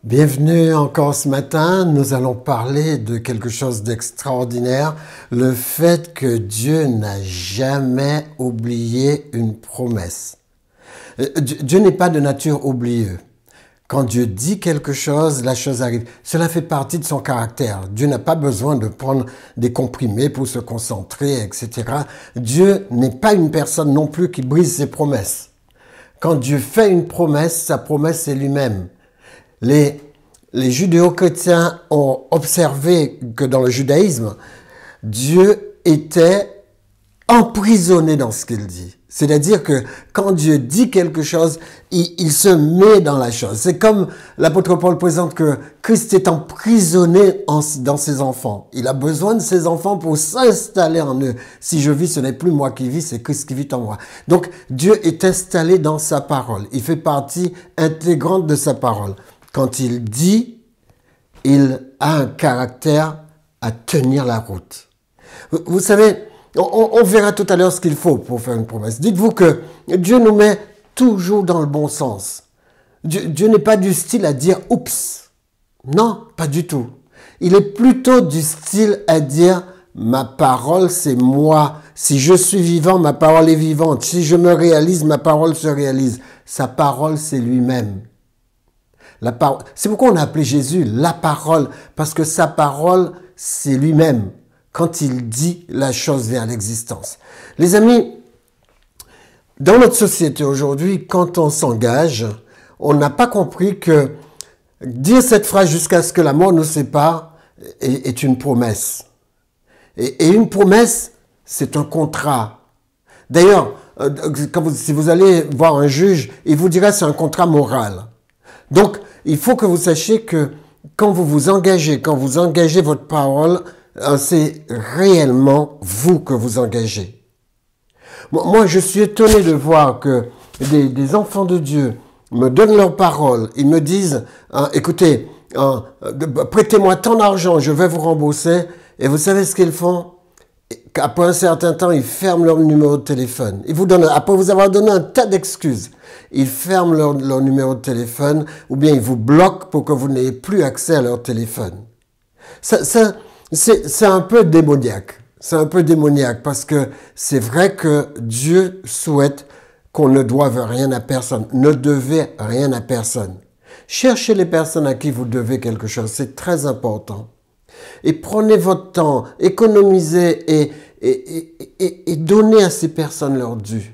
Bienvenue encore ce matin, nous allons parler de quelque chose d'extraordinaire, le fait que Dieu n'a jamais oublié une promesse. Dieu n'est pas de nature oublieuse. Quand Dieu dit quelque chose, la chose arrive. Cela fait partie de son caractère. Dieu n'a pas besoin de prendre des comprimés pour se concentrer, etc. Dieu n'est pas une personne non plus qui brise ses promesses. Quand Dieu fait une promesse, sa promesse c'est lui-même. Les judéo-chrétiens ont observé que dans le judaïsme, Dieu était emprisonné dans ce qu'il dit. C'est-à-dire que quand Dieu dit quelque chose, il se met dans la chose. C'est comme l'apôtre Paul présente que Christ est emprisonné dans ses enfants. Il a besoin de ses enfants pour s'installer en eux. Si je vis, ce n'est plus moi qui vis, c'est Christ qui vit en moi. Donc Dieu est installé dans sa parole. Il fait partie intégrante de sa parole. Quand il dit, il a un caractère à tenir la route. Vous savez, on verra tout à l'heure ce qu'il faut pour faire une promesse. Dites-vous que Dieu nous met toujours dans le bon sens. Dieu n'est pas du style à dire « oups ». Non, pas du tout. Il est plutôt du style à dire « ma parole, c'est moi. Si je suis vivant, ma parole est vivante. Si je me réalise, ma parole se réalise. » Sa parole, c'est lui-même. C'est pourquoi on a appelé Jésus la parole, parce que sa parole, c'est lui-même. Quand il dit, la chose vient à l'existence. Les amis, dans notre société aujourd'hui, quand on s'engage, on n'a pas compris que dire cette phrase jusqu'à ce que la mort nous sépare est une promesse. Et une promesse, c'est un contrat. D'ailleurs, si vous allez voir un juge, il vous dira que c'est un contrat moral. Donc, il faut que vous sachiez que quand vous engagez votre parole, c'est réellement vous que vous engagez. Moi, je suis étonné de voir que des enfants de Dieu me donnent leur parole. Ils me disent, écoutez, prêtez-moi tant d'argent, je vais vous rembourser. Et vous savez ce qu'ils font? Après un certain temps, ils ferment leur numéro de téléphone. Ils vous donnent, après vous avoir donné un tas d'excuses, ils ferment leur numéro de téléphone ou bien ils vous bloquent pour que vous n'ayez plus accès à leur téléphone. C'est un peu démoniaque. C'est un peu démoniaque parce que c'est vrai que Dieu souhaite qu'on ne doive rien à personne, ne devez rien à personne. Cherchez les personnes à qui vous devez quelque chose, c'est très important. Et prenez votre temps, économisez et donnez à ces personnes leur dû.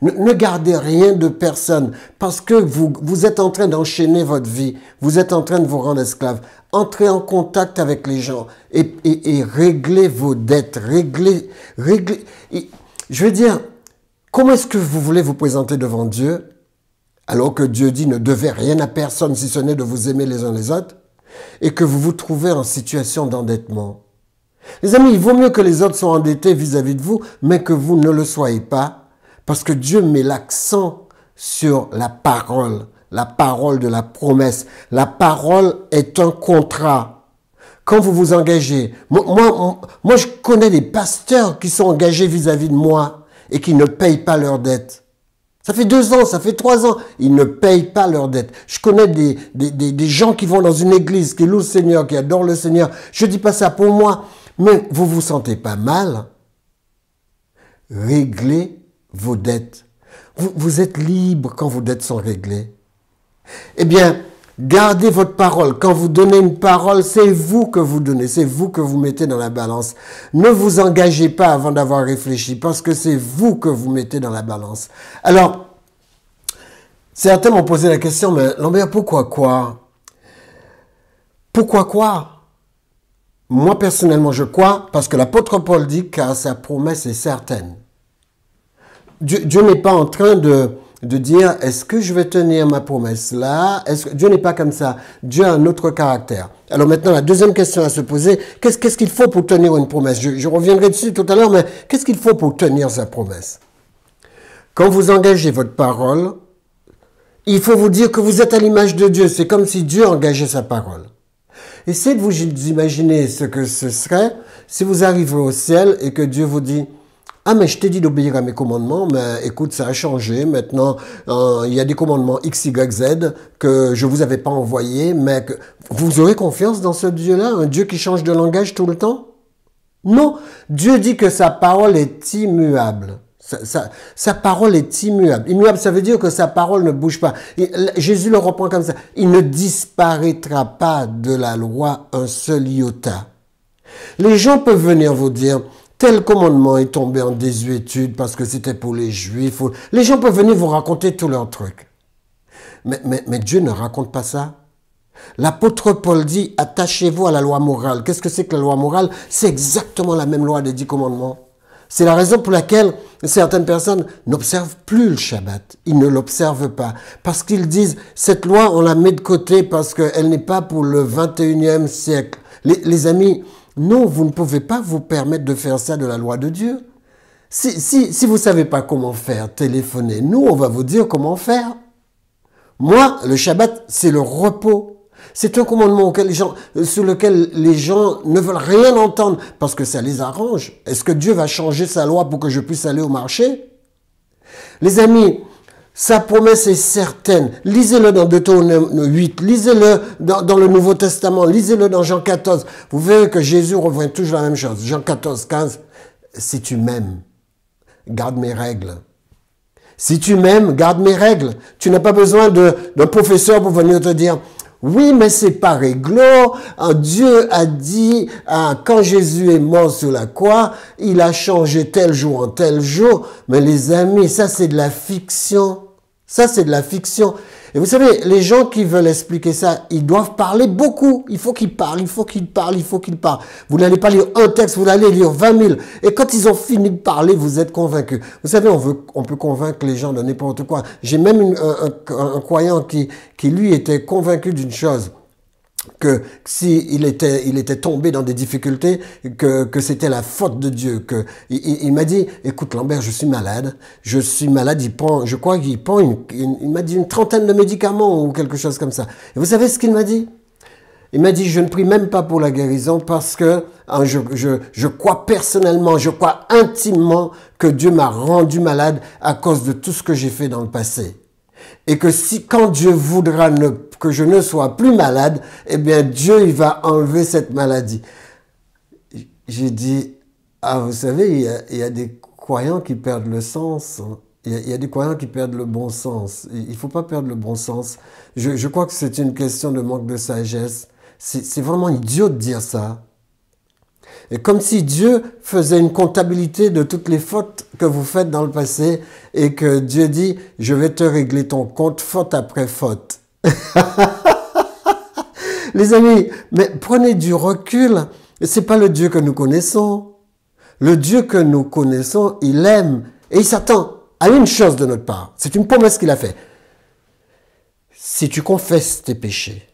Ne gardez rien de personne parce que vous êtes en train d'enchaîner votre vie. Vous êtes en train de vous rendre esclave. Entrez en contact avec les gens et réglez vos dettes. Réglez. Je veux dire, comment est-ce que vous voulez vous présenter devant Dieu alors que Dieu dit ne devez rien à personne si ce n'est de vous aimer les uns les autres et que vous vous trouvez en situation d'endettement? Les amis, il vaut mieux que les autres soient endettés vis-à-vis de vous, mais que vous ne le soyez pas. Parce que Dieu met l'accent sur la parole de la promesse. La parole est un contrat. Quand vous vous engagez, moi je connais des pasteurs qui sont engagés vis-à-vis de moi et qui ne payent pas leurs dettes. Ça fait 2 ans, ça fait 3 ans, ils ne payent pas leurs dettes. Je connais des gens qui vont dans une église, qui louent le Seigneur, qui adorent le Seigneur. Je dis pas ça pour moi, mais vous vous sentez pas mal. Réglez vos dettes. Vous êtes libre quand vos dettes sont réglées. Eh bien, gardez votre parole. Quand vous donnez une parole, c'est vous que vous donnez, c'est vous que vous mettez dans la balance. Ne vous engagez pas avant d'avoir réfléchi, parce que c'est vous que vous mettez dans la balance. Alors, certains m'ont posé la question, mais Lambert, pourquoi quoi? Pourquoi quoi? Moi, personnellement, je crois, parce que l'apôtre Paul dit car sa promesse est certaine. Dieu n'est pas en train de dire, est-ce que je vais tenir ma promesse là? Dieu n'est pas comme ça. Dieu a un autre caractère. Alors maintenant, la deuxième question à se poser, qu'est-ce qu'il faut pour tenir une promesse? Je reviendrai dessus tout à l'heure, mais qu'est-ce qu'il faut pour tenir sa promesse? Quand vous engagez votre parole, il faut vous dire que vous êtes à l'image de Dieu. C'est comme si Dieu engageait sa parole. Essayez de vous imaginer ce que ce serait si vous arrivez au ciel et que Dieu vous dit, Ah, mais je t'ai dit d'obéir à mes commandements, mais écoute, ça a changé. Maintenant, il y a des commandements X, Y, Z que je vous avais pas envoyés, mais que vous aurez confiance dans ce Dieu-là, un Dieu qui change de langage tout le temps? Non, Dieu dit que sa parole est immuable. Sa parole est immuable. Immuable, ça veut dire que sa parole ne bouge pas. Jésus le reprend comme ça. Il ne disparaîtra pas de la loi un seul iota. Les gens peuvent venir vous dire, tel commandement est tombé en désuétude parce que c'était pour les Juifs. Les gens peuvent venir vous raconter tous leurs trucs. Mais Dieu ne raconte pas ça. L'apôtre Paul dit, attachez-vous à la loi morale. Qu'est-ce que c'est que la loi morale? C'est exactement la même loi des 10 commandements. C'est la raison pour laquelle certaines personnes n'observent plus le Shabbat. Ils ne l'observent pas. Parce qu'ils disent, cette loi, on la met de côté parce qu'elle n'est pas pour le 21e siècle. Les amis, non, vous ne pouvez pas vous permettre de faire ça de la loi de Dieu. Si vous ne savez pas comment faire, téléphonez. Nous, on va vous dire comment faire. Moi, le Shabbat, c'est le repos. C'est un commandement sur lequel les gens ne veulent rien entendre parce que ça les arrange. Est-ce que Dieu va changer sa loi pour que je puisse aller au marché? Les amis, sa promesse est certaine. Lisez-le dans Deutéronome 8, lisez-le dans le Nouveau Testament, lisez-le dans Jean 14. Vous verrez que Jésus revient toujours la même chose. Jean 14, 15, si tu m'aimes, garde mes règles. Si tu m'aimes, garde mes règles. Tu n'as pas besoin d'un professeur pour venir te dire, oui, mais c'est pas réglo. Dieu a dit, quand Jésus est mort sur la croix, il a changé tel jour en tel jour. Mais les amis, ça c'est de la fiction. Ça c'est de la fiction. Et vous savez, les gens qui veulent expliquer ça, ils doivent parler beaucoup. Il faut qu'ils parlent, il faut qu'ils parlent, il faut qu'ils parlent. Vous n'allez pas lire un texte, vous allez lire 20 000. Et quand ils ont fini de parler, vous êtes convaincus. Vous savez, on peut convaincre les gens de n'importe quoi. J'ai même un croyant qui lui était convaincu d'une chose. Que s'il était tombé dans des difficultés, que c'était la faute de Dieu. Il m'a dit, écoute Lambert, je suis malade, je crois qu'il prend il m'a dit une trentaine de médicaments ou quelque chose comme ça. Et vous savez ce qu'il m'a dit? Il m'a dit, je ne prie même pas pour la guérison parce que je crois personnellement, je crois intimement que Dieu m'a rendu malade à cause de tout ce que j'ai fait dans le passé. Et que quand Dieu voudra que je ne sois plus malade, eh bien Dieu il va enlever cette maladie. J'ai dit, vous savez, il y a des croyants qui perdent le sens. Il y a des croyants qui perdent le bon sens. Il ne faut pas perdre le bon sens. Je crois que c'est une question de manque de sagesse. C'est vraiment idiot de dire ça. Et comme si Dieu faisait une comptabilité de toutes les fautes que vous faites dans le passé et que Dieu dit, je vais te régler ton compte faute après faute. Les amis, mais prenez du recul. C'est pas le Dieu que nous connaissons. Le Dieu que nous connaissons, il aime et il s'attend à une chose de notre part. C'est une promesse qu'il a faite. Si tu confesses tes péchés,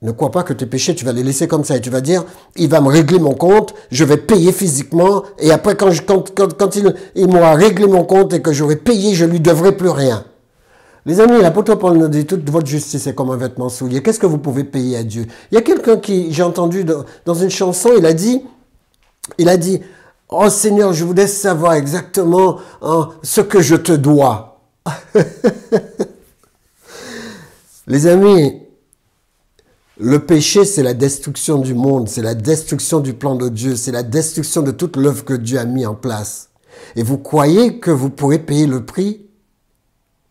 ne crois pas que tes péchés, tu vas les laisser comme ça et tu vas dire, il va me régler mon compte, je vais payer physiquement et après quand il m'aura réglé mon compte et que j'aurai payé, je lui devrai plus rien. Les amis, l'apôtre Paul nous dit, toute votre justice est comme un vêtement souillé. Qu'est-ce que vous pouvez payer à Dieu? Il y a quelqu'un qui, j'ai entendu dans une chanson, il a dit, oh Seigneur, je voudrais savoir exactement ce que je te dois. Les amis, le péché, c'est la destruction du monde, c'est la destruction du plan de Dieu, c'est la destruction de toute l'œuvre que Dieu a mis en place. Et vous croyez que vous pourrez payer le prix?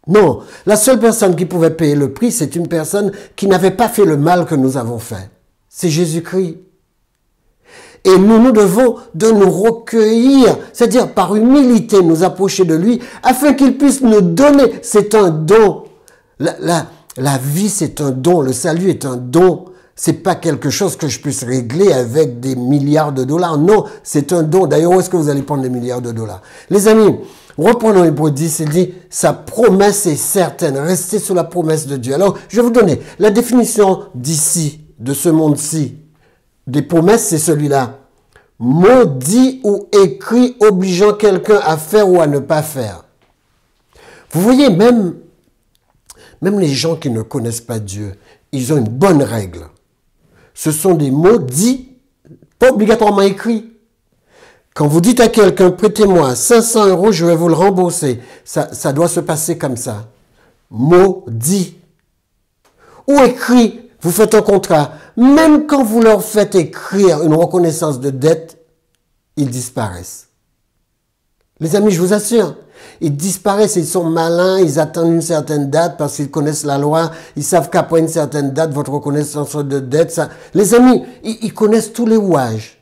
Non, la seule personne qui pouvait payer le prix, c'est une personne qui n'avait pas fait le mal que nous avons fait. C'est Jésus-Christ. Et nous devons de nous recueillir, c'est-à-dire par humilité nous approcher de lui, afin qu'il puisse nous donner. C'est un don. La vie, c'est un don. Le salut est un don. C'est pas quelque chose que je puisse régler avec des milliards de dollars. Non, c'est un don. D'ailleurs, où est-ce que vous allez prendre des milliards de dollars? Les amis, reprenons Hébreux 10, il dit, sa promesse est certaine. Restez sur la promesse de Dieu. Alors, je vais vous donner la définition d'ici, de ce monde-ci. Des promesses, c'est celui-là. Mot dit ou écrit obligeant quelqu'un à faire ou à ne pas faire. Vous voyez, même les gens qui ne connaissent pas Dieu, ils ont une bonne règle. Ce sont des mots dits, pas obligatoirement écrits. Quand vous dites à quelqu'un, prêtez-moi 500 euros, je vais vous le rembourser. Ça doit se passer comme ça. Maudit. Ou écrit, vous faites un contrat. Même quand vous leur faites écrire une reconnaissance de dette, ils disparaissent. Les amis, je vous assure, ils disparaissent, ils sont malins, ils attendent une certaine date parce qu'ils connaissent la loi, ils savent qu'après une certaine date, votre reconnaissance de dette, ça... Les amis, ils connaissent tous les rouages.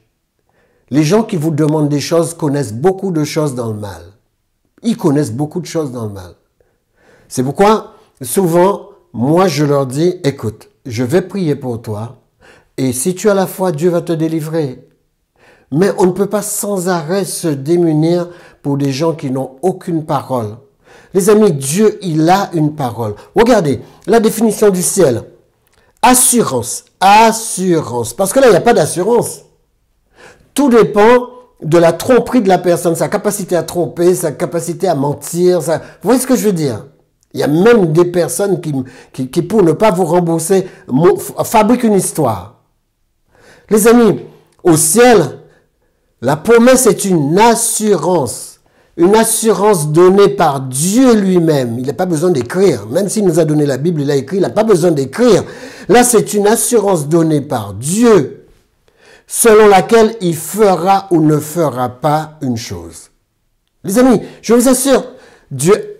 Les gens qui vous demandent des choses connaissent beaucoup de choses dans le mal. Ils connaissent beaucoup de choses dans le mal. C'est pourquoi, souvent, moi, je leur dis, écoute, je vais prier pour toi, et si tu as la foi, Dieu va te délivrer. Mais on ne peut pas sans arrêt se démunir pour des gens qui n'ont aucune parole. Les amis, Dieu, il a une parole. Regardez, la définition du ciel. Assurance, assurance. Parce que là, il n'y a pas d'assurance. Tout dépend de la tromperie de la personne, sa capacité à tromper, sa capacité à mentir. Vous voyez ce que je veux dire? Il y a même des personnes qui pour ne pas vous rembourser, fabriquent une histoire. Les amis, au ciel, la promesse est une assurance donnée par Dieu lui-même. Il n'a pas besoin d'écrire. Même s'il nous a donné la Bible, il a écrit, il n'a pas besoin d'écrire. Là, c'est une assurance donnée par Dieu, selon laquelle il fera ou ne fera pas une chose. Les amis, je vous assure, Dieu,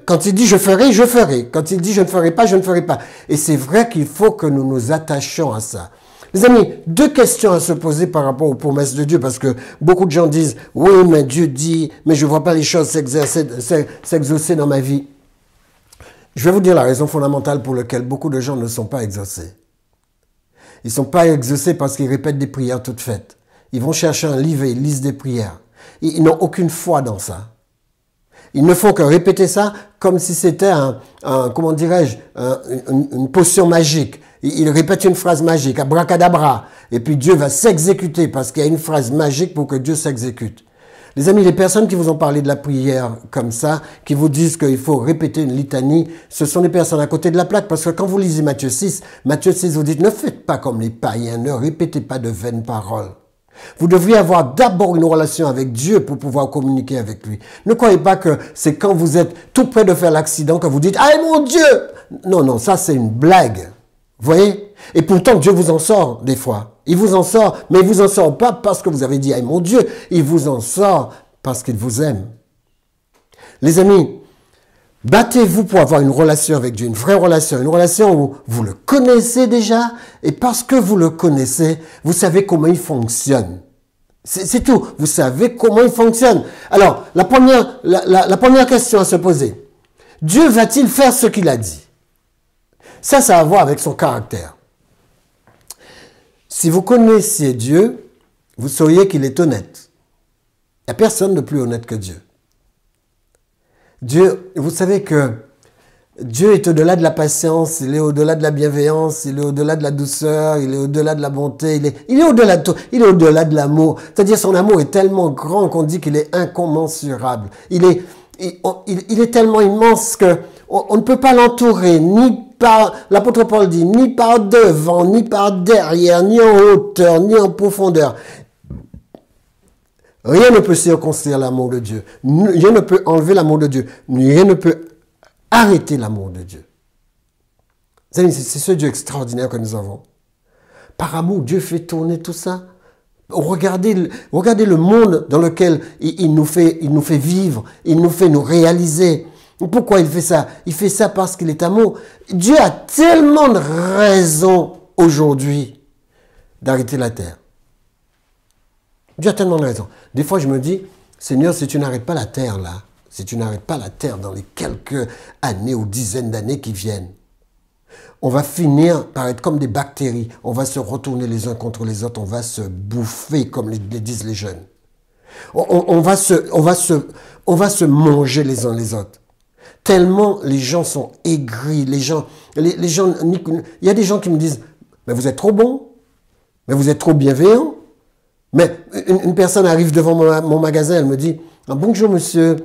quand il dit je ferai, je ferai. Quand il dit je ne ferai pas, je ne ferai pas. Et c'est vrai qu'il faut que nous nous attachions à ça. Les amis, deux questions à se poser par rapport aux promesses de Dieu, parce que beaucoup de gens disent, oui, mais Dieu dit, mais je ne vois pas les choses s'exaucer dans ma vie. Je vais vous dire la raison fondamentale pour laquelle beaucoup de gens ne sont pas exaucés. Ils ne sont pas exaucés parce qu'ils répètent des prières toutes faites. Ils vont chercher un livre et ils lisent des prières. Ils n'ont aucune foi dans ça. Ils ne font que répéter ça comme si c'était comment dirais-je, une potion magique. Ils répètent une phrase magique, abracadabra, et puis Dieu va s'exécuter parce qu'il y a une phrase magique pour que Dieu s'exécute. Les amis, les personnes qui vous ont parlé de la prière comme ça, qui vous disent qu'il faut répéter une litanie, ce sont des personnes à côté de la plaque, parce que quand vous lisez Matthieu 6, vous dites, ne faites pas comme les païens, ne répétez pas de vaines paroles. Vous devriez avoir d'abord une relation avec Dieu pour pouvoir communiquer avec lui. Ne croyez pas que c'est quand vous êtes tout près de faire l'accident que vous dites « Ah mon Dieu !» Non, non, ça c'est une blague. Vous voyez? Et pourtant Dieu vous en sort des fois. Il vous en sort, mais il vous en sort pas parce que vous avez dit « Ah mon Dieu !» Il vous en sort parce qu'il vous aime. Les amis, battez-vous pour avoir une relation avec Dieu, une vraie relation, une relation où vous le connaissez déjà, et parce que vous le connaissez, vous savez comment il fonctionne. C'est tout, vous savez comment il fonctionne. Alors, la première question à se poser, Dieu va-t-il faire ce qu'il a dit? Ça a à voir avec son caractère. Si vous connaissiez Dieu, vous sauriez qu'il est honnête. Il n'y a personne de plus honnête que Dieu. Dieu, vous savez que Dieu est au-delà de la patience, il est au-delà de la bienveillance, il est au-delà de la douceur, il est au-delà de la bonté, il est au-delà de tout, il est au-delà de l'amour. C'est-à-dire son amour est tellement grand qu'on dit qu'il est incommensurable. Il est tellement immense que on ne peut pas l'entourer, ni par, l'apôtre Paul dit, ni par devant, ni par derrière, ni en hauteur, ni en profondeur. Rien ne peut circoncire l'amour de Dieu. Rien ne peut enlever l'amour de Dieu. Rien ne peut arrêter l'amour de Dieu. C'est ce Dieu extraordinaire que nous avons. Par amour, Dieu fait tourner tout ça. Regardez le monde dans lequel il nous fait vivre, il nous fait nous réaliser. Pourquoi il fait ça? Il fait ça parce qu'il est amour. Dieu a tellement de raisons aujourd'hui d'arrêter la terre. Dieu a tellement de raisons. Des fois, je me dis, Seigneur, si tu n'arrêtes pas la terre là, si tu n'arrêtes pas la terre dans les quelques années ou dizaines d'années qui viennent, on va finir par être comme des bactéries. On va se retourner les uns contre les autres. On va se bouffer, comme le disent les jeunes. On va se manger les uns les autres. Tellement les gens sont aigris. Les gens, il y a des gens qui me disent, mais vous êtes trop bon, mais vous êtes trop bienveillant. Mais une personne arrive devant mon magasin, elle me dit, bonjour monsieur,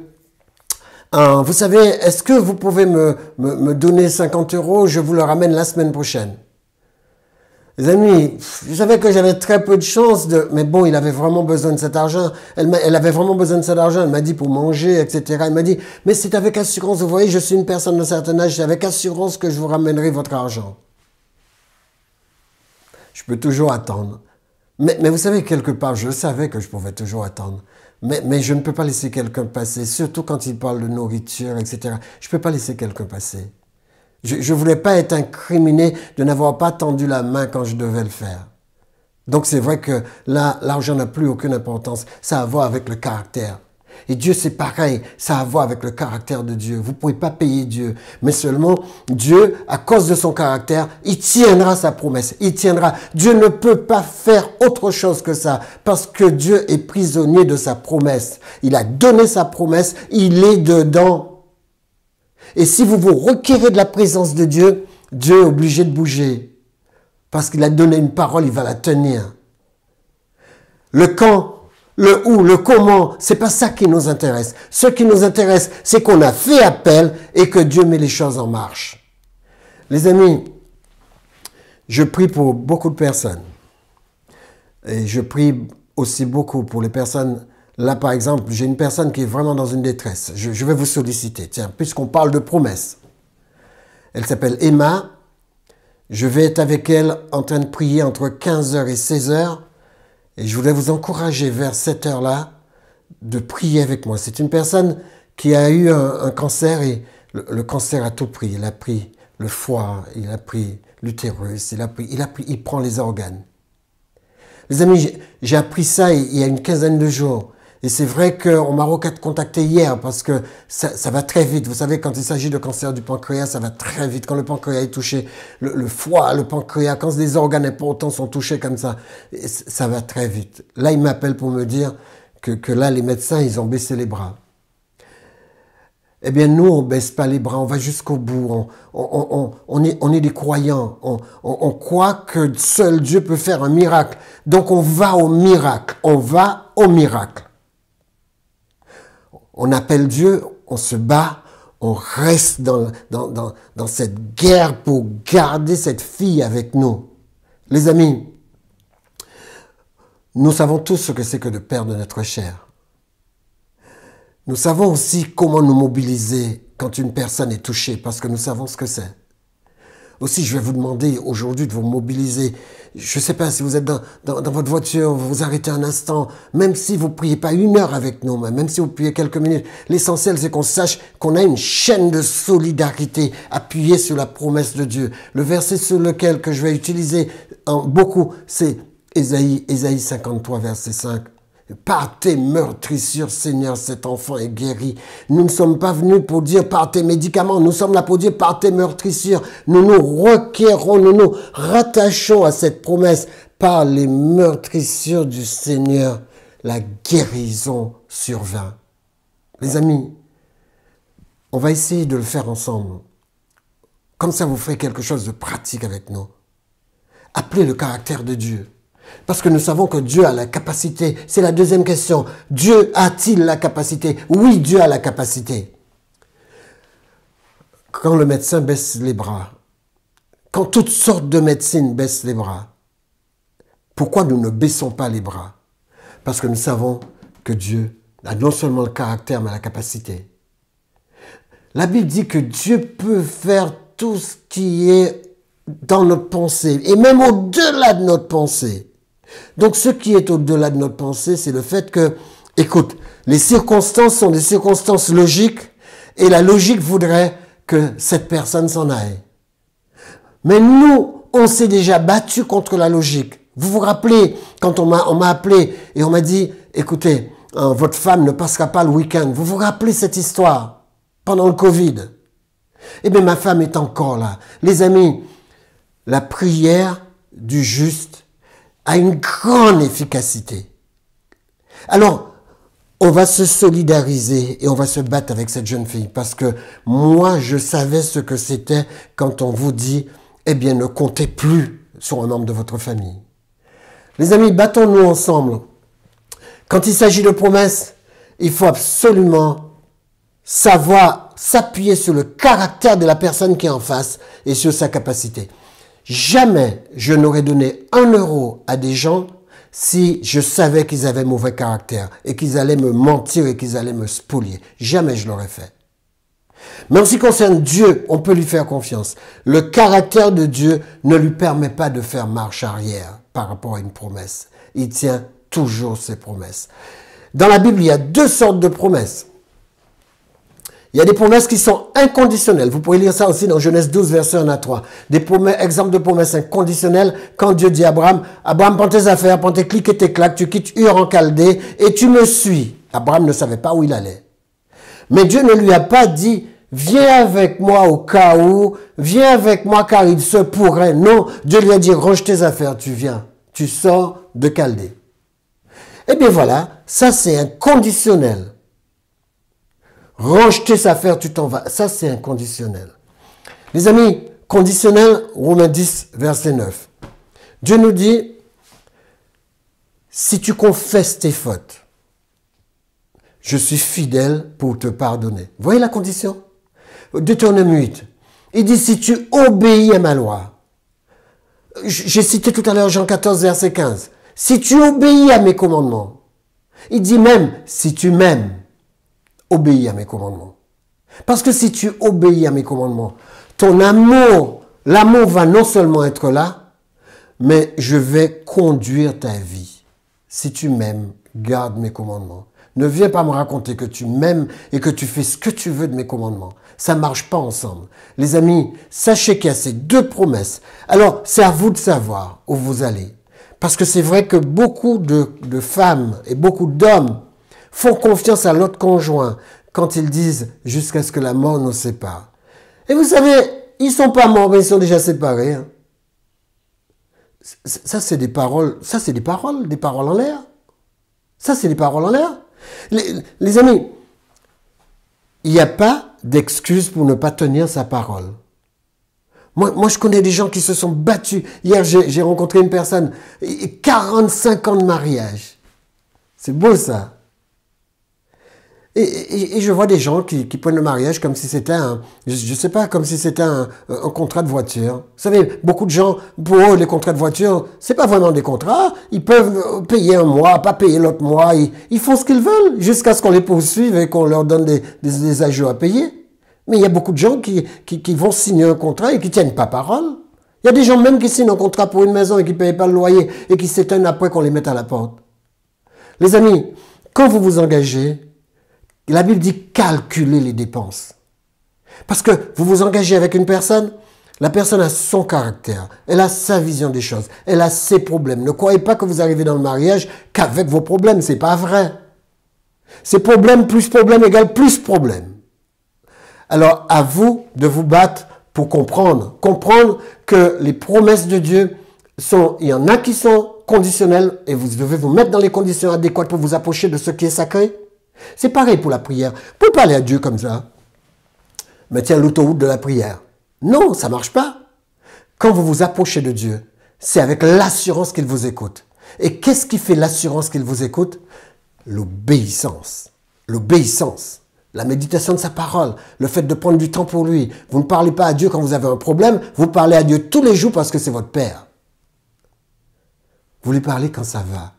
vous savez, est-ce que vous pouvez me donner 50 €, je vous le ramène la semaine prochaine. Les amis, je savais que j'avais très peu de chance de... Mais bon, il avait vraiment besoin de cet argent. Elle avait vraiment besoin de cet argent. Elle m'a dit pour manger, etc. Elle m'a dit, mais c'est avec assurance. Vous voyez, je suis une personne de certain âge. C'est avec assurance que je vous ramènerai votre argent. Je peux toujours attendre. Mais vous savez, quelque part, je savais que je pouvais toujours attendre. Mais je ne peux pas laisser quelqu'un passer, surtout quand il parle de nourriture, etc. Je ne peux pas laisser quelqu'un passer. Je ne voulais pas être incriminé de n'avoir pas tendu la main quand je devais le faire. Donc c'est vrai que là, l'argent n'a plus aucune importance. Ça a à voir avec le caractère. Et Dieu, c'est pareil. Ça a à voir avec le caractère de Dieu. Vous ne pouvez pas payer Dieu. Mais seulement, Dieu, à cause de son caractère, il tiendra sa promesse. Il tiendra. Dieu ne peut pas faire autre chose que ça. Parce que Dieu est prisonnier de sa promesse. Il a donné sa promesse. Il est dedans. Et si vous vous requérez de la présence de Dieu, Dieu est obligé de bouger. Parce qu'il a donné une parole, il va la tenir. Le quand, le où, le comment, c'est pas ça qui nous intéresse. Ce qui nous intéresse, c'est qu'on a fait appel et que Dieu met les choses en marche. Les amis, je prie pour beaucoup de personnes. Et je prie aussi beaucoup pour les personnes. Là, par exemple, j'ai une personne qui est vraiment dans une détresse. Je vais vous solliciter, tiens, puisqu'on parle de promesses. Elle s'appelle Emma. Je vais être avec elle en train de prier entre 15h et 16h. Et je voulais vous encourager vers cette heure-là de prier avec moi. C'est une personne qui a eu un cancer et le cancer a tout pris. Il a pris le foie, il a pris l'utérus, il prend les organes. Les amis, j'ai appris ça il y a une quinzaine de jours. Et c'est vrai qu'on m'a contacté hier parce que ça va très vite. Vous savez, quand il s'agit de cancer du pancréas, ça va très vite. Quand le pancréas est touché, le foie, le pancréas, quand des organes importants sont touchés comme ça va très vite. Là, il m'appelle pour me dire que là, les médecins, ils ont baissé les bras. Eh bien, nous, on ne baisse pas les bras, on va jusqu'au bout. On est des croyants. On croit que seul Dieu peut faire un miracle. Donc, on va au miracle. On va au miracle. On appelle Dieu, on se bat, on reste dans cette guerre pour garder cette fille avec nous. Les amis, nous savons tous ce que c'est que de perdre notre chair. Nous savons aussi comment nous mobiliser quand une personne est touchée, parce que nous savons ce que c'est. Aussi, je vais vous demander aujourd'hui de vous mobiliser. Je ne sais pas si vous êtes dans votre voiture, vous vous arrêtez un instant, même si vous ne priez pas 1 heure avec nous, même si vous priez quelques minutes. L'essentiel, c'est qu'on sache qu'on a une chaîne de solidarité appuyée sur la promesse de Dieu. Le verset sur lequel que je vais utiliser beaucoup, c'est Ésaïe 53, verset 5. Par tes meurtrissures, Seigneur, cet enfant est guéri. Nous ne sommes pas venus pour dire par tes médicaments, nous sommes là pour dire par tes meurtrissures. Nous nous requérons, nous nous rattachons à cette promesse. Par les meurtrissures du Seigneur, la guérison survint. Les amis, on va essayer de le faire ensemble. Comme ça, vous ferez quelque chose de pratique avec nous. Appelez le caractère de Dieu. Parce que nous savons que Dieu a la capacité. C'est la deuxième question. Dieu a-t-il la capacité? Oui, Dieu a la capacité. Quand le médecin baisse les bras, quand toutes sortes de médecines baissent les bras, pourquoi nous ne baissons pas les bras? Parce que nous savons que Dieu a non seulement le caractère, mais la capacité. La Bible dit que Dieu peut faire tout ce qui est dans notre pensée, et même au-delà de notre pensée. Donc, ce qui est au-delà de notre pensée, c'est le fait que, écoute, les circonstances sont des circonstances logiques et la logique voudrait que cette personne s'en aille. Mais nous, on s'est déjà battu contre la logique. Vous vous rappelez quand on m'a appelé et on m'a dit, écoutez, votre femme ne passera pas le week-end. Vous vous rappelez cette histoire pendant le Covid? Eh bien, ma femme est encore là. Les amis, la prière du juste a une grande efficacité. Alors, on va se solidariser et on va se battre avec cette jeune fille parce que moi, je savais ce que c'était quand on vous dit, eh bien, ne comptez plus sur un membre de votre famille. Les amis, battons-nous ensemble. Quand il s'agit de promesses, il faut absolument savoir s'appuyer sur le caractère de la personne qui est en face et sur sa capacité. Jamais je n'aurais donné 1 € à des gens si je savais qu'ils avaient mauvais caractère et qu'ils allaient me mentir et qu'ils allaient me spolier. Jamais je l'aurais fait. Mais en ce qui concerne Dieu, on peut lui faire confiance. Le caractère de Dieu ne lui permet pas de faire marche arrière par rapport à une promesse. Il tient toujours ses promesses. Dans la Bible, il y a 2 sortes de promesses. Il y a des promesses qui sont inconditionnelles. Vous pouvez lire ça aussi dans Genèse 12, verset 1 à 3. Des exemples de promesses inconditionnelles. Quand Dieu dit à Abraham, Abraham, prends tes affaires, prends tes clics et tes claques, tu quittes Ur en Chaldée et tu me suis. Abraham ne savait pas où il allait. Mais Dieu ne lui a pas dit, viens avec moi au cas où, viens avec moi car il se pourrait. Non, Dieu lui a dit, range tes affaires, tu viens, tu sors de Chaldée. Eh bien voilà, ça c'est inconditionnel. Range tes affaires, tu t'en vas. Ça, c'est inconditionnel. Les amis, conditionnel, Romains 10, verset 9. Dieu nous dit, si tu confesses tes fautes, je suis fidèle pour te pardonner. Vous voyez la condition? Deutéronome 8. Il dit, si tu obéis à ma loi. J'ai cité tout à l'heure Jean 14, verset 15. Si tu obéis à mes commandements. Il dit même, si tu m'aimes, obéis à mes commandements. Parce que si tu obéis à mes commandements, ton amour, l'amour va non seulement être là, mais je vais conduire ta vie. Si tu m'aimes, garde mes commandements. Ne viens pas me raconter que tu m'aimes et que tu fais ce que tu veux de mes commandements. Ça ne marche pas ensemble. Les amis, sachez qu'il y a ces 2 promesses. Alors, c'est à vous de savoir où vous allez. Parce que c'est vrai que beaucoup de femmes et beaucoup d'hommes font confiance à l'autre conjoint quand ils disent « jusqu'à ce que la mort nous sépare ». Et vous savez, ils ne sont pas morts, mais ils sont déjà séparés. Hein. Ça, c'est des paroles en l'air. Ça, c'est des paroles en l'air. Les amis, il n'y a pas d'excuse pour ne pas tenir sa parole. Moi, je connais des gens qui se sont battus. Hier, j'ai rencontré une personne, 45 ans de mariage. C'est beau, ça. Et je vois des gens qui prennent le mariage comme si c'était je sais pas, comme si c'était un contrat de voiture. Vous savez, beaucoup de gens, pour eux, les contrats de voiture, c'est pas vraiment des contrats. Ils peuvent payer un mois, pas payer l'autre mois. Ils font ce qu'ils veulent jusqu'à ce qu'on les poursuive et qu'on leur donne des ajouts à payer. Mais il y a beaucoup de gens qui vont signer un contrat et qui tiennent pas parole. Il y a des gens même qui signent un contrat pour une maison et qui payent pas le loyer et qui s'éteignent après qu'on les mette à la porte. Les amis, quand vous vous engagez, la Bible dit calculer les dépenses. Parce que vous vous engagez avec une personne, la personne a son caractère, elle a sa vision des choses, elle a ses problèmes. Ne croyez pas que vous arrivez dans le mariage qu'avec vos problèmes, c'est pas vrai. C'est problème plus problème égale plus problème. Alors à vous de vous battre pour comprendre que les promesses de Dieu il y en a qui sont conditionnelles et vous devez vous mettre dans les conditions adéquates pour vous approcher de ce qui est sacré. C'est pareil pour la prière. Vous pouvez parler à Dieu comme ça. Mais tiens, l'autoroute de la prière. Non, ça ne marche pas. Quand vous vous approchez de Dieu, c'est avec l'assurance qu'il vous écoute. Et qu'est-ce qui fait l'assurance qu'il vous écoute? L'obéissance. L'obéissance. La méditation de sa parole. Le fait de prendre du temps pour lui. Vous ne parlez pas à Dieu quand vous avez un problème. Vous parlez à Dieu tous les jours parce que c'est votre Père. Vous lui parlez quand ça va.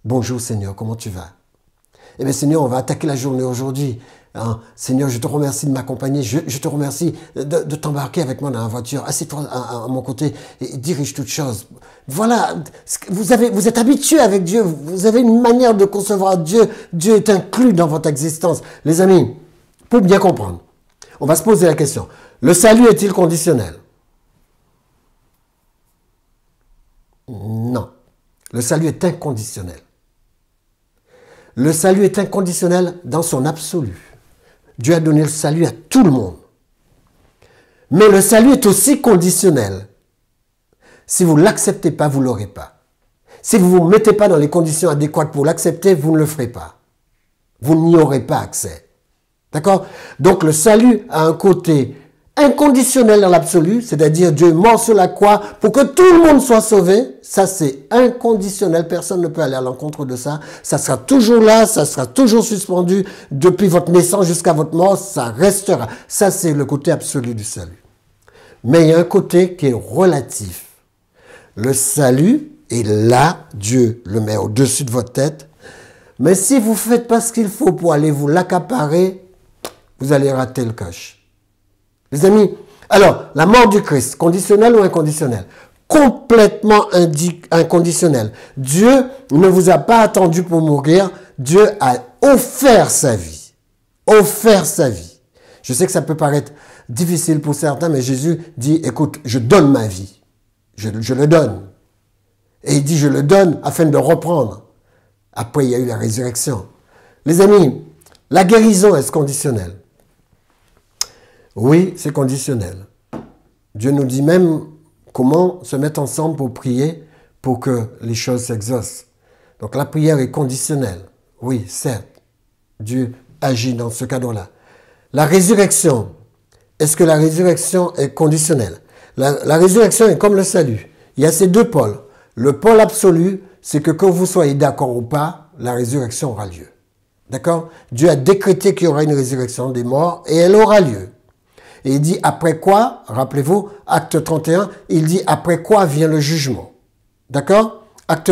Bonjour Seigneur, comment tu vas? Eh bien Seigneur, on va attaquer la journée aujourd'hui. Hein? Seigneur, je te remercie de m'accompagner. Je te remercie de t'embarquer avec moi dans la voiture. Assieds-toi à mon côté et dirige toutes choses. Voilà, vous êtes habitué avec Dieu. Vous avez une manière de concevoir Dieu. Dieu est inclus dans votre existence. Les amis, pour bien comprendre, on va se poser la question. Le salut est-il conditionnel? Non. Le salut est inconditionnel. Le salut est inconditionnel dans son absolu. Dieu a donné le salut à tout le monde. Mais le salut est aussi conditionnel. Si vous ne l'acceptez pas, vous ne l'aurez pas. Si vous ne vous mettez pas dans les conditions adéquates pour l'accepter, vous ne le ferez pas. Vous n'y aurez pas accès. D'accord? Donc le salut a un côté inconditionnel dans l'absolu, c'est-à-dire Dieu est mort sur la croix pour que tout le monde soit sauvé. Ça, c'est inconditionnel. Personne ne peut aller à l'encontre de ça. Ça sera toujours là, ça sera toujours suspendu. Depuis votre naissance jusqu'à votre mort, ça restera. Ça, c'est le côté absolu du salut. mais il y a un côté qui est relatif. Le salut est là, Dieu le met au-dessus de votre tête. Mais si vous ne faites pas ce qu'il faut pour aller vous l'accaparer, vous allez rater le coche. Les amis, alors, la mort du Christ, conditionnelle ou inconditionnelle? Complètement inconditionnelle. Dieu ne vous a pas attendu pour mourir. Dieu a offert sa vie. Offert sa vie. Je sais que ça peut paraître difficile pour certains, mais Jésus dit, écoute, je donne ma vie. Je le donne. Et il dit, je le donne afin de reprendre. Après, il y a eu la résurrection. Les amis, la guérison, est-ce conditionnelle? Oui, c'est conditionnel. Dieu nous dit même comment se mettre ensemble pour prier pour que les choses s'exaucent. Donc la prière est conditionnelle. Oui, certes, Dieu agit dans ce cadre-là. La résurrection, est-ce que la résurrection est conditionnelle? La résurrection est comme le salut. Il y a ces deux pôles. Le pôle absolu, c'est que vous soyez d'accord ou pas, la résurrection aura lieu. D'accord? Dieu a décrété qu'il y aura une résurrection des morts et elle aura lieu. Et il dit après quoi, rappelez-vous, acte 31, il dit après quoi vient le jugement. D'accord? Acte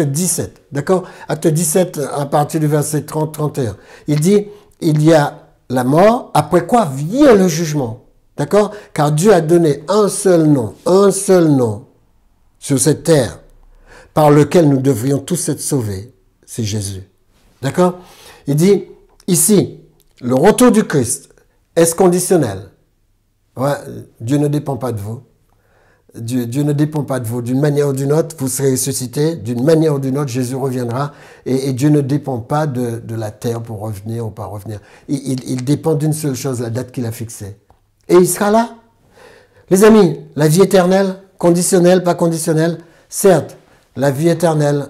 17. D'accord? Acte 17 à partir du verset 30-31. Il dit, il y a la mort, après quoi vient le jugement. D'accord? Car Dieu a donné un seul nom sur cette terre par lequel nous devrions tous être sauvés. C'est Jésus. D'accord? Il dit, ici, le retour du Christ, est-ce conditionnel? Ouais, Dieu ne dépend pas de vous. Dieu ne dépend pas de vous. D'une manière ou d'une autre, vous serez ressuscité. D'une manière ou d'une autre, Jésus reviendra. Et Dieu ne dépend pas de la terre pour revenir ou pas revenir. Il dépend d'une seule chose, la date qu'il a fixée. Et il sera là. Les amis, la vie éternelle, conditionnelle, pas conditionnelle. Certes, la vie éternelle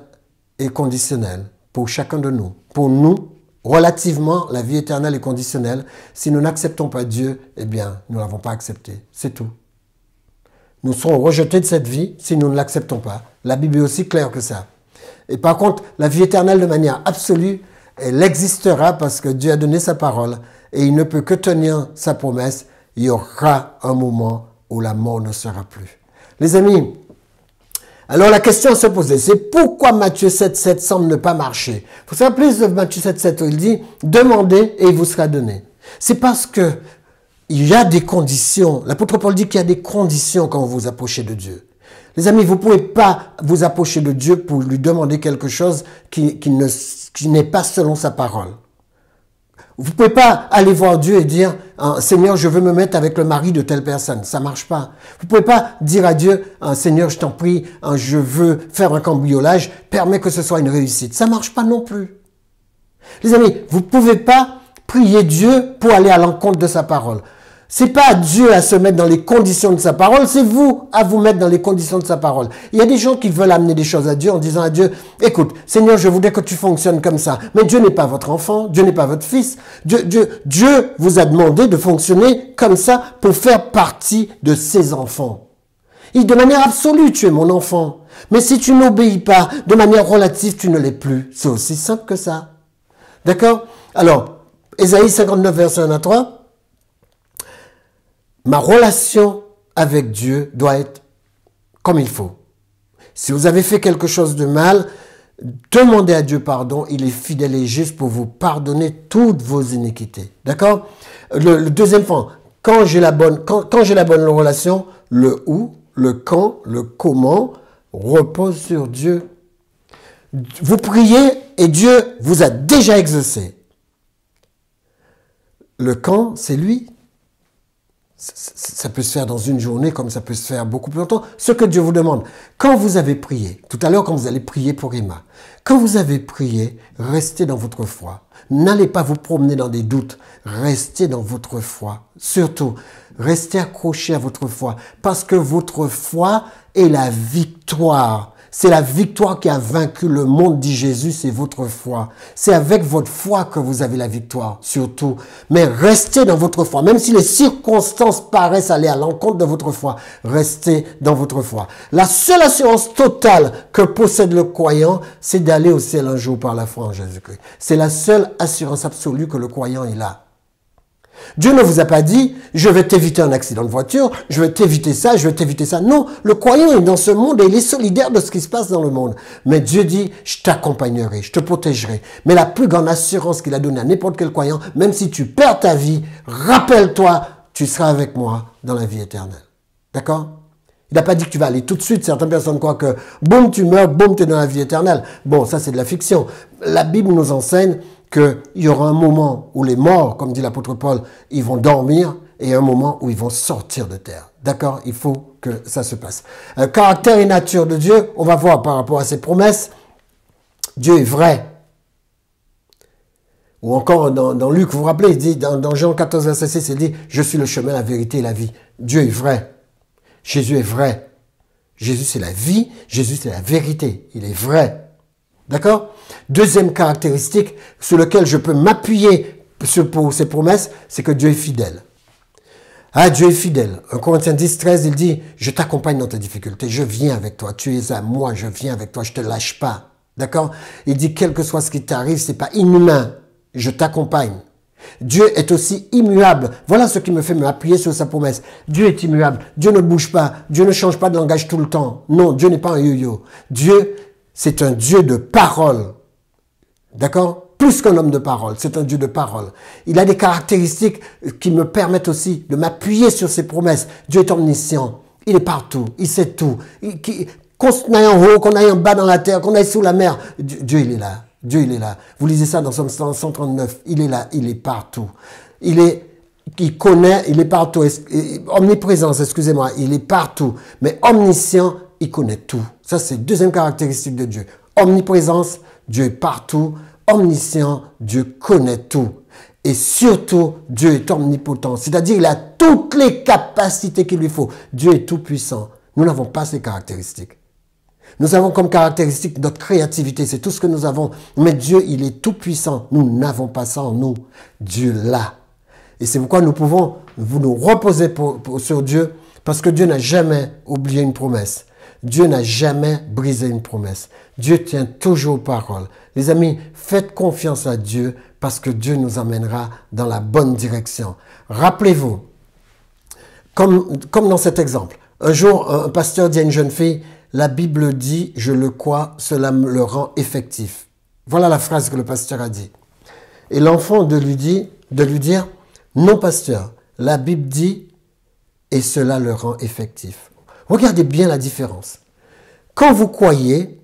est conditionnelle pour chacun de nous. Pour nous, relativement, la vie éternelle est conditionnelle. Si nous n'acceptons pas Dieu, eh bien, nous ne l'avons pas accepté. C'est tout. Nous serons rejetés de cette vie si nous ne l'acceptons pas. La Bible est aussi claire que ça. Et par contre, la vie éternelle de manière absolue, elle existera parce que Dieu a donné sa parole et il ne peut que tenir sa promesse. Il y aura un moment où la mort ne sera plus. Les amis, alors la question à se poser, c'est pourquoi Matthieu 7,7 semble ne pas marcher? Il faut se rappeler de Matthieu 7,7 où il dit « Demandez et il vous sera donné ». C'est parce que il y a des conditions. L'apôtre Paul dit qu'il y a des conditions quand vous vous approchez de Dieu. Les amis, vous ne pouvez pas vous approcher de Dieu pour lui demander quelque chose qui n'est pas selon sa parole. Vous ne pouvez pas aller voir Dieu et dire « Seigneur, je veux me mettre avec le mari de telle personne ». Ça ne marche pas. Vous ne pouvez pas dire à Dieu « Seigneur, je t'en prie, je veux faire un cambriolage, permets que ce soit une réussite ». Ça ne marche pas non plus. Les amis, vous ne pouvez pas prier Dieu pour aller à l'encontre de sa parole. C'est pas à Dieu à se mettre dans les conditions de sa parole, c'est vous à vous mettre dans les conditions de sa parole. Il y a des gens qui veulent amener des choses à Dieu en disant à Dieu, écoute, Seigneur, je voudrais que tu fonctionnes comme ça. Mais Dieu n'est pas votre enfant, Dieu n'est pas votre fils. Dieu vous a demandé de fonctionner comme ça pour faire partie de ses enfants. Et de manière absolue, tu es mon enfant. Mais si tu n'obéis pas, de manière relative, tu ne l'es plus. C'est aussi simple que ça. D'accord? Alors, Ésaïe 59, verset 1 à 3. Ma relation avec Dieu doit être comme il faut. Si vous avez fait quelque chose de mal, demandez à Dieu pardon. Il est fidèle et juste pour vous pardonner toutes vos iniquités. D'accord? Le deuxième point, quand j'ai la bonne relation, le où, le quand, le comment repose sur Dieu. Vous priez et Dieu vous a déjà exaucé. Le quand, c'est lui. Ça peut se faire dans une journée comme ça peut se faire beaucoup plus longtemps. Ce que Dieu vous demande, quand vous avez prié, tout à l'heure quand vous allez prier pour Emma, quand vous avez prié, restez dans votre foi. N'allez pas vous promener dans des doutes, restez dans votre foi. Surtout, restez accrochés à votre foi parce que votre foi est la victoire. C'est la victoire qui a vaincu le monde, dit Jésus, c'est votre foi. C'est avec votre foi que vous avez la victoire, surtout. Mais restez dans votre foi. Même si les circonstances paraissent aller à l'encontre de votre foi, restez dans votre foi. La seule assurance totale que possède le croyant, c'est d'aller au ciel un jour par la foi en Jésus-Christ. C'est la seule assurance absolue que le croyant est là. Dieu ne vous a pas dit, je vais t'éviter un accident de voiture, je vais t'éviter ça, je vais t'éviter ça. Non, le croyant est dans ce monde et il est solidaire de ce qui se passe dans le monde. Mais Dieu dit, je t'accompagnerai, je te protégerai. Mais la plus grande assurance qu'il a donnée à n'importe quel croyant, même si tu perds ta vie, rappelle-toi, tu seras avec moi dans la vie éternelle. D'accord? Il n'a pas dit que tu vas aller tout de suite. Certaines personnes croient que, boum, tu meurs, boum, tu es dans la vie éternelle. Bon, ça c'est de la fiction. La Bible nous enseigne qu'il y aura un moment où les morts, comme dit l'apôtre Paul, ils vont dormir et un moment où ils vont sortir de terre. D'accord? Il faut que ça se passe. Caractère et nature de Dieu, on va voir par rapport à ses promesses. Dieu est vrai. Ou encore dans Luc, vous vous rappelez, il dit, dans Jean 14, verset 6, il dit, je suis le chemin, la vérité et la vie. Dieu est vrai. Jésus est vrai. Jésus c'est la vie, Jésus c'est la vérité. Il est vrai. D'accord? Deuxième caractéristique sur laquelle je peux m'appuyer pour ces promesses, c'est que Dieu est fidèle. Ah, Dieu est fidèle. 1 Corinthiens 10, 13, il dit, je t'accompagne dans tes difficultés, je viens avec toi, tu es à moi, je viens avec toi, je te lâche pas. D'accord? Il dit, quel que soit ce qui t'arrive, c'est pas inhumain, je t'accompagne. Dieu est aussi immuable. Voilà ce qui me fait m'appuyer sur sa promesse. Dieu est immuable. Dieu ne bouge pas. Dieu ne change pas de langage tout le temps. Non, Dieu n'est pas un yo-yo. Dieu, c'est un Dieu de parole. D'accord? Plus qu'un homme de parole. C'est un Dieu de parole. Il a des caractéristiques qui me permettent aussi de m'appuyer sur ses promesses. Dieu est omniscient. Il est partout. Il sait tout. Qu'on aille en haut, qu'on aille en bas dans la terre, qu'on aille sous la mer. Dieu, il est là. Dieu, il est là. Vous lisez ça dans Psaume 139. Il est là, il est partout. Il connaît, il est partout. Omniprésence, excusez-moi, il est partout. Mais omniscient, il connaît tout. Ça, c'est la deuxième caractéristique de Dieu. Omniprésence, Dieu est partout. Omniscient, Dieu connaît tout. Et surtout, Dieu est omnipotent. C'est-à-dire, il a toutes les capacités qu'il lui faut. Dieu est tout puissant. Nous n'avons pas ces caractéristiques. Nous avons comme caractéristique notre créativité, c'est tout ce que nous avons. Mais Dieu, il est tout puissant. Nous n'avons pas ça en nous. Dieu l'a. Et c'est pourquoi nous pouvons nous reposer sur Dieu, parce que Dieu n'a jamais oublié une promesse. Dieu n'a jamais brisé une promesse. Dieu tient toujours parole. Les amis, faites confiance à Dieu, parce que Dieu nous emmènera dans la bonne direction. Rappelez-vous, comme dans cet exemple, un jour, un pasteur dit à une jeune fille, la Bible dit, je le crois, cela me le rend effectif. Voilà la phrase que le pasteur a dit. Et l'enfant de lui dire, non pasteur, la Bible dit, et cela le rend effectif. Regardez bien la différence. Quand vous croyez,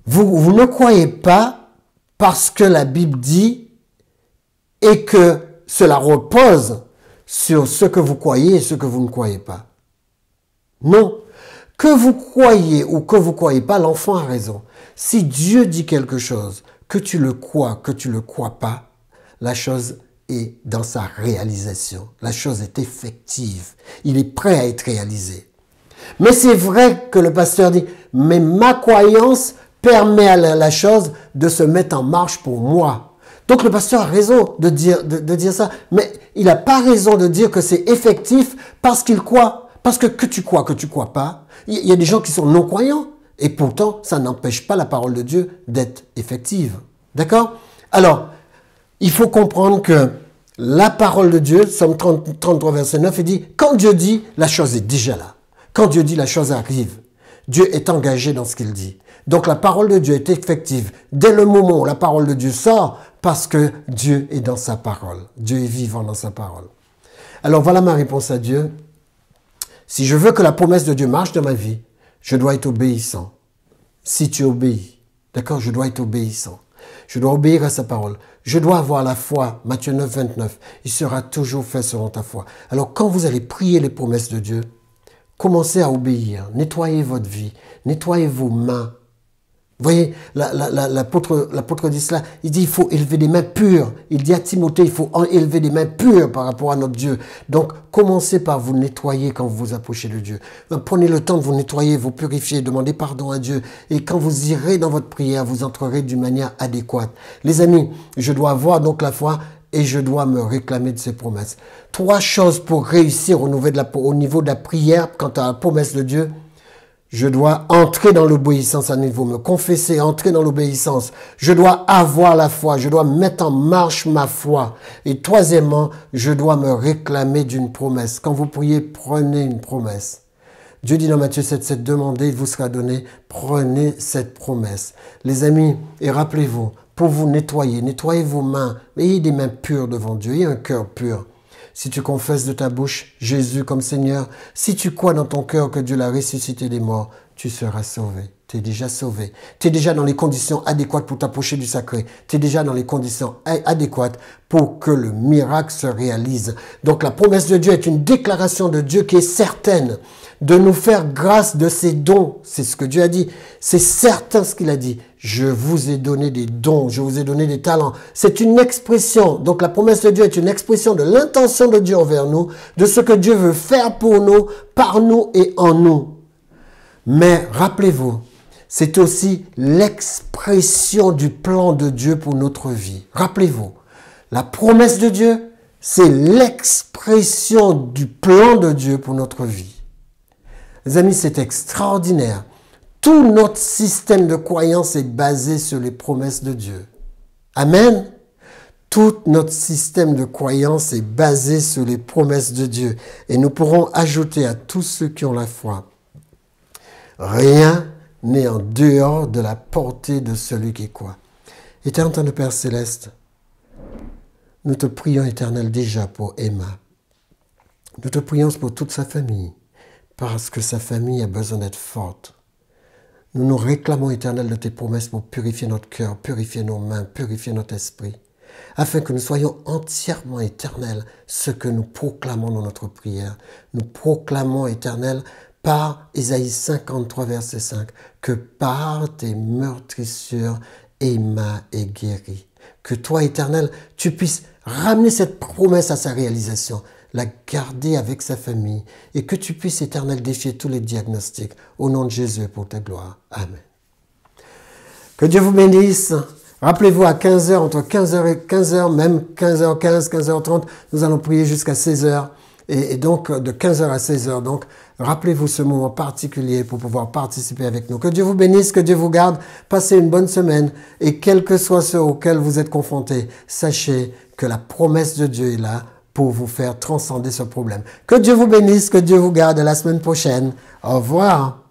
vous ne croyez pas parce que la Bible dit et que cela repose sur ce que vous croyez et ce que vous ne croyez pas. Non. Que vous croyez ou que vous ne croyez pas, l'enfant a raison. Si Dieu dit quelque chose, que tu le crois pas, la chose est dans sa réalisation. La chose est effective. Il est prêt à être réalisé. Mais c'est vrai que le pasteur dit, mais ma croyance permet à la chose de se mettre en marche pour moi. Donc le pasteur a raison de dire ça, mais il n'a pas raison de dire que c'est effectif parce qu'il croit. Parce que tu crois pas, il y a des gens qui sont non-croyants et pourtant ça n'empêche pas la parole de Dieu d'être effective. D'accord? Alors, il faut comprendre que la parole de Dieu, Psaume 33, verset 9, il dit, quand Dieu dit, la chose est déjà là. Quand Dieu dit, la chose arrive. Dieu est engagé dans ce qu'il dit. Donc la parole de Dieu est effective dès le moment où la parole de Dieu sort parce que Dieu est dans sa parole. Dieu est vivant dans sa parole. Alors voilà ma réponse à Dieu. Si je veux que la promesse de Dieu marche dans ma vie, je dois être obéissant. Si tu obéis, d'accord, je dois être obéissant. Je dois obéir à sa parole. Je dois avoir la foi. Matthieu 9, 29. Il sera toujours fait selon ta foi. Alors quand vous allez prier les promesses de Dieu, commencez à obéir. Nettoyez votre vie. Nettoyez vos mains. Vous voyez, l'apôtre dit cela, il dit il faut élever des mains pures. Il dit à Timothée, il faut élever des mains pures par rapport à notre Dieu. Donc, commencez par vous nettoyer quand vous vous approchez de Dieu. Prenez le temps de vous nettoyer, vous purifier, demandez pardon à Dieu. Et quand vous irez dans votre prière, vous entrerez d'une manière adéquate. Les amis, je dois avoir donc la foi et je dois me réclamer de ses promesses. 3 choses pour réussir au niveau de la prière quant à la promesse de Dieu. Je dois entrer dans l'obéissance à nouveau, me confesser, entrer dans l'obéissance. Je dois avoir la foi, je dois mettre en marche ma foi. Et troisièmement, je dois me réclamer d'une promesse. Quand vous priez, prenez une promesse. Dieu dit dans Matthieu 7,7, demandez, il vous sera donné, prenez cette promesse. Les amis, et rappelez-vous, pour vous nettoyer, nettoyez vos mains, ayez des mains pures devant Dieu, ayez un cœur pur. Si tu confesses de ta bouche Jésus comme Seigneur, si tu crois dans ton cœur que Dieu l'a ressuscité des morts, tu seras sauvé. Tu es déjà sauvé. Tu es déjà dans les conditions adéquates pour t'approcher du sacré. Tu es déjà dans les conditions adéquates pour que le miracle se réalise. Donc la promesse de Dieu est une déclaration de Dieu qui est certaine de nous faire grâce de ses dons. C'est ce que Dieu a dit. C'est certain ce qu'il a dit. Je vous ai donné des dons, je vous ai donné des talents. C'est une expression. Donc la promesse de Dieu est une expression de l'intention de Dieu envers nous, de ce que Dieu veut faire pour nous, par nous et en nous. Mais rappelez-vous, c'est aussi l'expression du plan de Dieu pour notre vie. Rappelez-vous, la promesse de Dieu, c'est l'expression du plan de Dieu pour notre vie. Les amis, c'est extraordinaire. Tout notre système de croyance est basé sur les promesses de Dieu. Amen. Tout notre système de croyance est basé sur les promesses de Dieu. Et nous pourrons ajouter à tous ceux qui ont la foi, rien n'est en dehors de la portée de celui qui croit. Éternel Père Céleste, nous te prions, Éternel, déjà pour Emma. Nous te prions pour toute sa famille, parce que sa famille a besoin d'être forte. Nous nous réclamons, Éternel, de tes promesses pour purifier notre cœur, purifier nos mains, purifier notre esprit, afin que nous soyons entièrement, Éternel, ce que nous proclamons dans notre prière. Nous proclamons, Éternel, par Ésaïe 53, verset 5, que par tes meurtrissures, Emma est guérie. Que toi, Éternel, tu puisses ramener cette promesse à sa réalisation, la garder avec sa famille, et que tu puisses, Éternel, défier tous les diagnostics, au nom de Jésus, pour ta gloire. Amen. Que Dieu vous bénisse. Rappelez-vous, à 15h, entre 15h et 15h, même 15h15, 15h30, nous allons prier jusqu'à 16h. Et donc, de 15h à 16h. Donc, rappelez-vous ce moment particulier pour pouvoir participer avec nous. Que Dieu vous bénisse, que Dieu vous garde. Passez une bonne semaine. Et quel que soit ce auquel vous êtes confrontés, sachez que la promesse de Dieu est là pour vous faire transcender ce problème. Que Dieu vous bénisse, que Dieu vous garde. À la semaine prochaine. Au revoir.